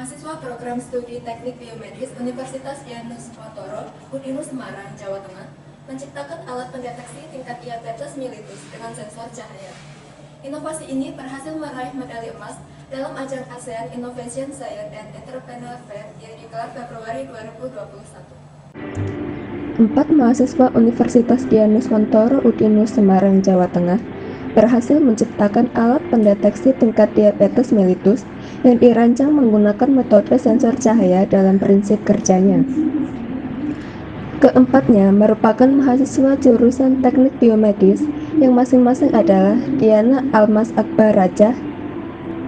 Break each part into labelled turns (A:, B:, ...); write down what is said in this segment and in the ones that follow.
A: mahasiswa program studi teknik biomedis Universitas Dianus Watoro, Udinus Semarang, Jawa Tengah, menciptakan alat pendeteksi tingkat diabetes mellitus dengan sensor cahaya. Inovasi ini berhasil meraih medali emas dalam ajang ASEAN Innovation Science and Entrepreneur Fair yang digelar Februari 2021.
B: 4 mahasiswa Universitas Dianus Watoro Udinus Semarang, Jawa Tengah berhasil menciptakan alat pendeteksi tingkat diabetes mellitus yang dirancang menggunakan metode sensor cahaya dalam prinsip kerjanya. Keempatnya merupakan mahasiswa jurusan teknik biomedis yang masing-masing adalah Diana Almas Akbar Rajah,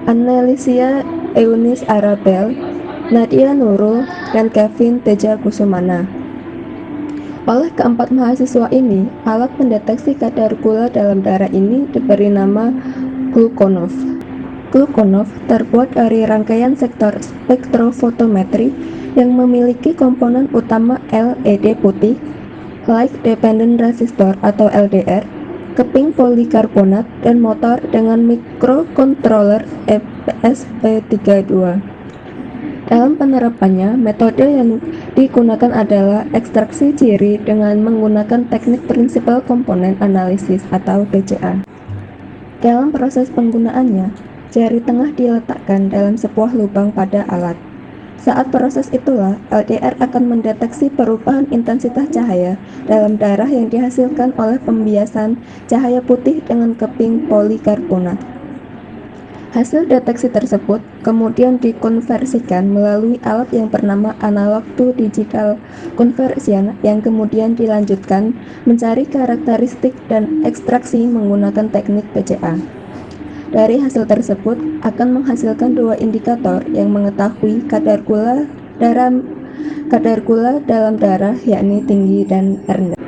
B: Annelicia Eunice Arabel, Nadia Nurul, dan Kevin Teja Kusumana. Oleh keempat mahasiswa ini, alat pendeteksi kadar gula dalam darah ini diberi nama Gluconov. Gluconov terbuat dari rangkaian sektor spektrofotometri yang memiliki komponen utama LED putih, Light Dependent Resistor atau LDR, keping polikarbonat, dan motor dengan microcontroller ESP32. Dalam penerapannya, metode yang digunakan adalah ekstraksi ciri dengan menggunakan teknik prinsipal komponen analisis atau PCA. Dalam proses penggunaannya, jari tengah diletakkan dalam sebuah lubang pada alat. Saat proses itulah, LDR akan mendeteksi perubahan intensitas cahaya dalam darah yang dihasilkan oleh pembiasan cahaya putih dengan keping polikarbonat. Hasil deteksi tersebut kemudian dikonversikan melalui alat yang bernama analog to digital conversion yang kemudian dilanjutkan mencari karakteristik dan ekstraksi menggunakan teknik PCA. Dari hasil tersebut akan menghasilkan dua indikator yang mengetahui kadar gula dalam darah, yakni tinggi dan rendah.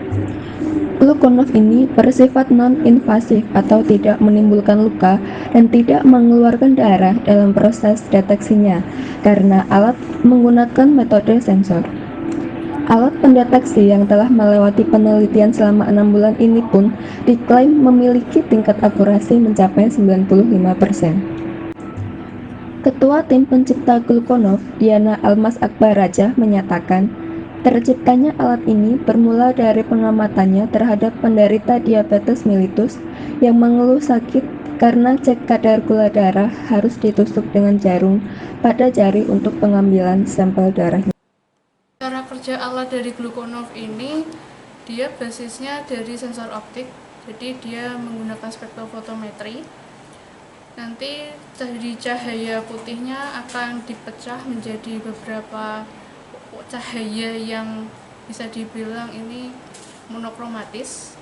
B: Gluconov ini bersifat non-invasif atau tidak menimbulkan luka dan tidak mengeluarkan darah dalam proses deteksinya karena alat menggunakan metode sensor. Alat pendeteksi yang telah melewati penelitian selama 6 bulan ini pun diklaim memiliki tingkat akurasi mencapai 95%. Ketua tim pencipta Gluconov, Diana Almas Akbar Rajah, menyatakan, terciptanya alat ini bermula dari pengamatannya terhadap penderita diabetes mellitus yang mengeluh sakit karena cek kadar gula darah harus ditusuk dengan jarum pada jari untuk pengambilan sampel darahnya.
C: Cara kerja alat dari Gluconov ini, dia basisnya dari sensor optik, jadi dia menggunakan spektrofotometri. Nanti dari cahaya putihnya akan dipecah menjadi beberapa cahaya yang bisa dibilang ini monokromatis.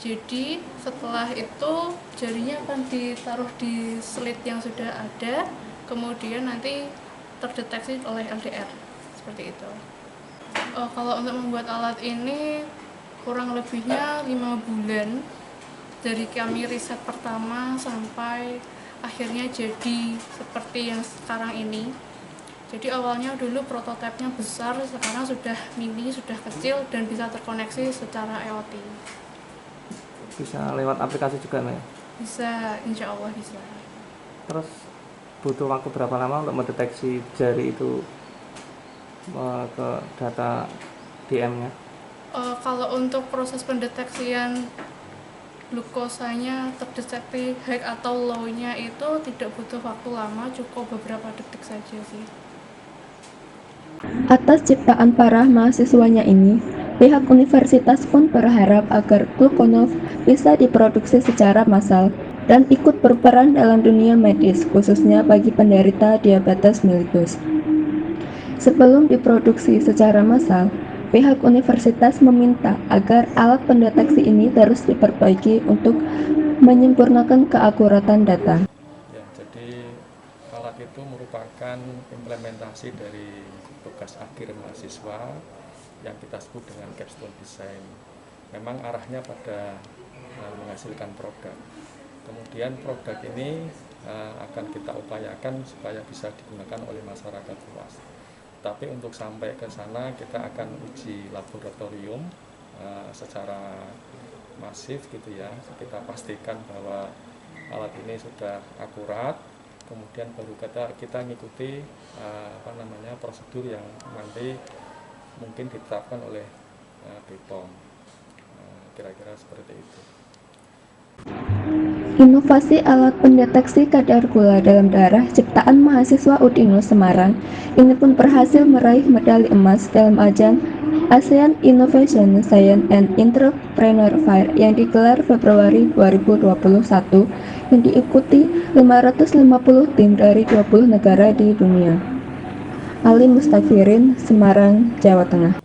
C: Jadi setelah itu jarinya akan ditaruh di slit yang sudah ada, kemudian nanti terdeteksi oleh LDR seperti itu. Kalau untuk membuat alat ini kurang lebihnya 5 bulan dari kami riset pertama sampai akhirnya jadi seperti yang sekarang ini. Jadi awalnya dulu prototipenya besar, sekarang sudah mini, sudah kecil dan bisa terkoneksi secara IoT.
D: Bisa lewat aplikasi juga, Mbak?
C: Bisa, insya Allah bisa.
D: Terus butuh waktu berapa lama untuk mendeteksi jari itu ke data DM-nya?
C: Kalau untuk proses pendeteksian glukosanya terdeteksi high atau low-nya itu tidak butuh waktu lama, cukup beberapa detik saja sih.
B: Atas ciptaan para mahasiswanya ini, pihak universitas pun berharap agar Gluconov bisa diproduksi secara massal dan ikut berperan dalam dunia medis, khususnya bagi penderita diabetes mellitus. Sebelum diproduksi secara massal, pihak universitas meminta agar alat pendeteksi ini terus diperbaiki untuk menyempurnakan keakuratan data.
E: Ya, jadi alat itu merupakan implementasi dari tugas akhir mahasiswa yang kita sebut dengan capstone design. Memang arahnya pada menghasilkan produk. Kemudian produk ini akan kita upayakan supaya bisa digunakan oleh masyarakat luas. Tapi untuk sampai ke sana kita akan uji laboratorium secara masif gitu ya. Kita pastikan bahwa alat ini sudah akurat kemudian baru kita ngikuti prosedur yang nanti mungkin ditetapkan oleh BPOM. Kira-kira seperti itu.
B: Inovasi alat pendeteksi kadar gula dalam darah ciptaan mahasiswa UDINUS Semarang ini pun berhasil meraih medali emas dalam ajang ASEAN Innovation Science and Entrepreneur Fair yang digelar Februari 2021 yang diikuti 550 tim dari 20 negara di dunia. Ali Mustafirin, Semarang, Jawa Tengah.